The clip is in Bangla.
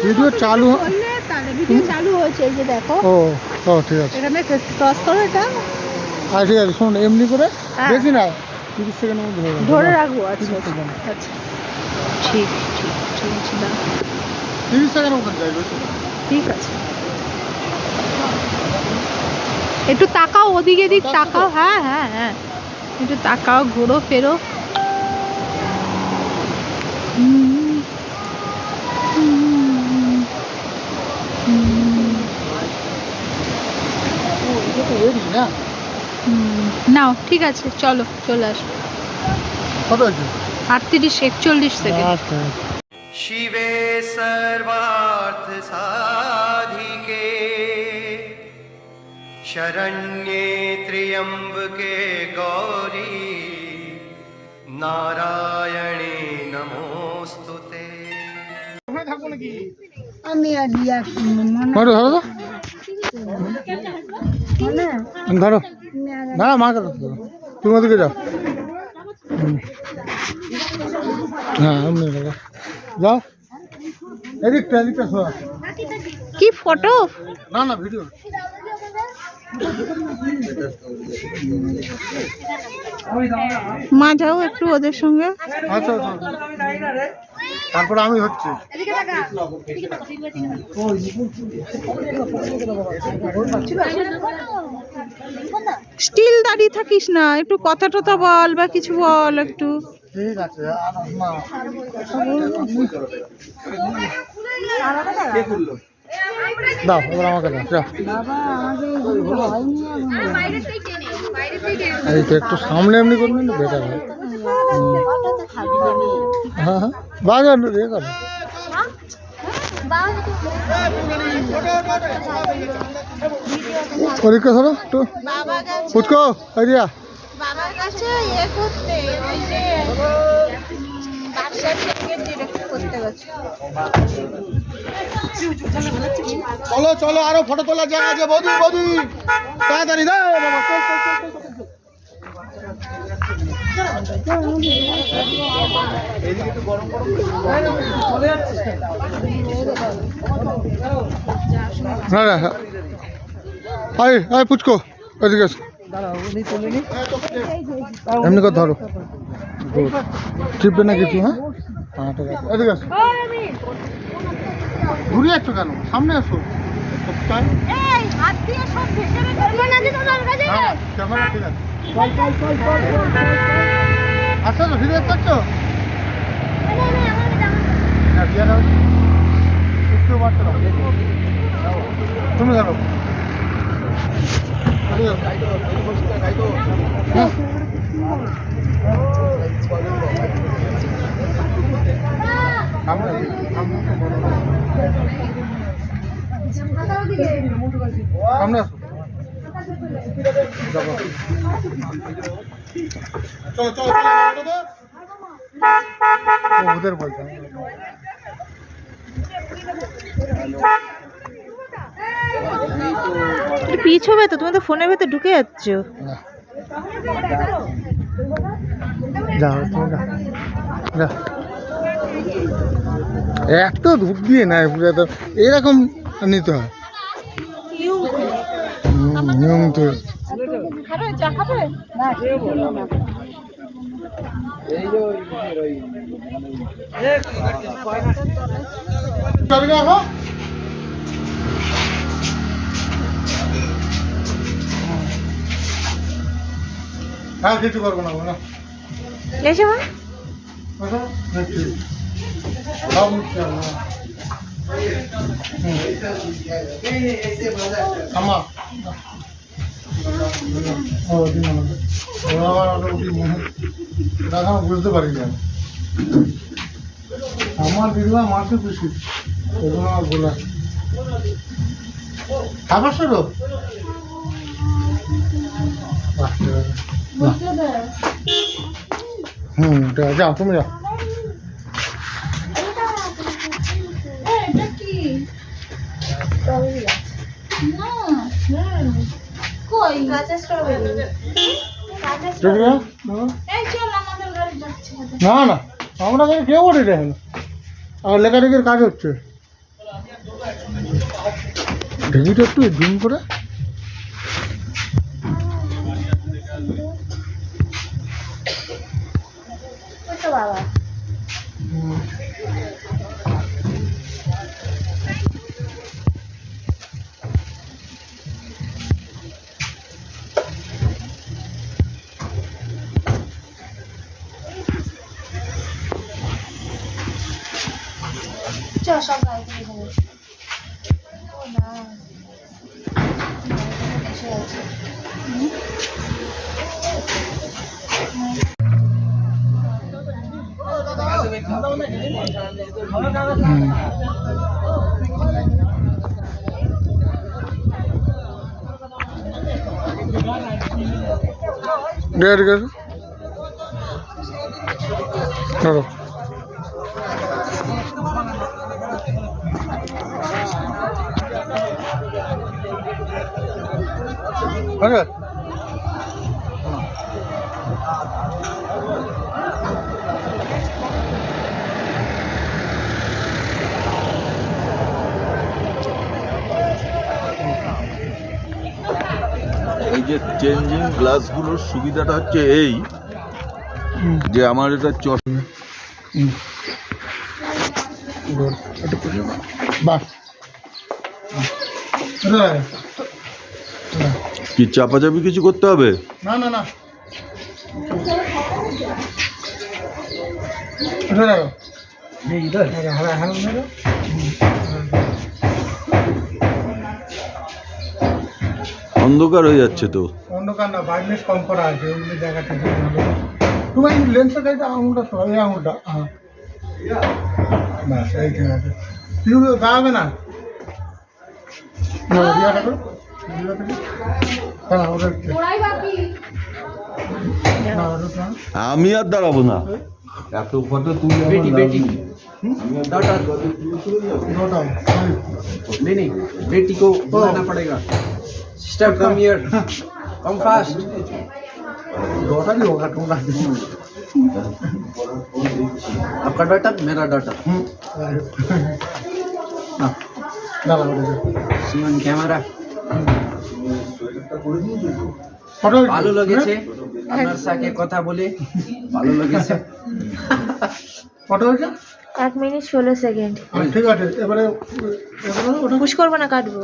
ভিডিও চালু ভিডিও চালু হয়েছে এই যে দেখো। ও ও ঠিক আছে, এখানে ক্রস করো এটা। আচ্ছা ঠিক আছে, শোন এমনি করে বেশি না 30 সেকেন্ডের মধ্যে ধরে রাখবো। আচ্ছা 30 সেকেন্ড, আচ্ছা ঠিক ঠিক ঠিক আছে, দাও। 30 সেকেন্ডের মধ্যে যাইবে। ঠিক আছে, একটু তাকাও ওদিকে, দিক তাকাও। হ্যাঁ হ্যাঁ হ্যাঁ, একটু তাকাও, ঘোরো ফেরো। নাও ঠিক আছে, চলো চলে আসো। কত আছে? 38-41 সেকেন্ড। शिवे सर्वार्थ साधिके शरण्ये त्र्यंबके गौरी नारायणे नमोस्तुते। আমি আর রিয়া ধরো ধরো ধরো, না মা ধরো, তুমি ওদিকে যাও। হ্যাঁ এমনি ধরো, যাও এদিকটা এদিকটা শোয়া। কি ফটো? না না ভিডিও। মা যাও একটু ওদের সঙ্গে। আচ্ছা আচ্ছা, তারপরে আমি হচ্ছে স্টিল দাঁড়িয়ে থাকিস না, একটু কথা টথা বল বা কিছু বল একটু। ঠিক আছে। দাও এবার আমাকে দাও, যাও। এই তো একটু সামনে এমনি করবেন না, বেটার হয়। হ্যাঁ হ্যাঁ বাজার ইয়ে করো। পরীক্ষা ধরো একটু ফুচকো আইডিয়া। বাবার কাছে ইয়ে করতে, ওই যে চলো চলো, আরো ফটো তোলার জায়গা আছে। বৌদি বৌদি তাড়াতাড়ি দাও বাবা, চল চল চল চল চল। না না আয় আয় পুচকো এদিকে এসো। এমনি করে ধরো, চিপবে না কিছু। হ্যাঁ হ্যাঁ ঠিক আছে, এদিকে এসো। ঘুরে যাচ্ছ কেন? সামনে আসো। ক্যামেরা ঠিক আছে, আসো তো ভিডিও করছো। তুমি ধরো সামনে আসো। চলো চলো চলো, ওদের বলছে পিছ হবে তো, তুমি তো ফোনের ভেতর ঢুকে যাচ্ছ। যাও তুমি যাও। এত ধূপ দিয়ে নাই পুরো, তো এরকম নিতে হয় নিয়ম তো। হ্যাঁ কিছু করবো না না এসে মা বুঝতে পারি না আমার দিদিমা মাসে খুশি, ওগুলো আমার বলা খাবার শুরু। যাও তুমি যাও। না না আমরা কেউ করি দেখেন, আর লেখালেখির কাজ হচ্ছে। ঢেঁকিটা একটু জুম করে डेढ़ कर चलो अरे এই যে চেঞ্জিং গ্লাসগুলোর সুবিধাটা হচ্ছে এই যে আমার এটা बात কি চাপাচাপি কিছু করতে হবে? ना ना ना इधर आओ ये इधर हरा हरा मेरा অন্ধকার হয়ে যাচ্ছে তো। অন্ধকার না ব্রাইটনেস কম করা আছে ওই জায়গাটা তুমি লেন্সের কাছে আঙুলটা সরাও এই আঙুলটা হ্যাঁ বাস এই ঠিক আছে কিছু দাঁড়াবে না না রিয়াটা করো হ্যাঁ ওটা না ওটা আমি আর দাঁড়াবো না, এত ফটো তুলে बेटी बेटी डॉटर নটা नहीं नहीं बेटी को बुलाना पड़ेगा sister come here come fast नटा भी होगा तुम आपका डॉटर मेरा डॉटर सुमन कैमरा ভালো লেগেছে আপনার সাথে কথা বলে ভালো লেগেছে ফটো হয়েছে 1 মিনিট 16 সেকেন্ড ঠিক আছে এবারে ওটা পুশ করবো না কাটবো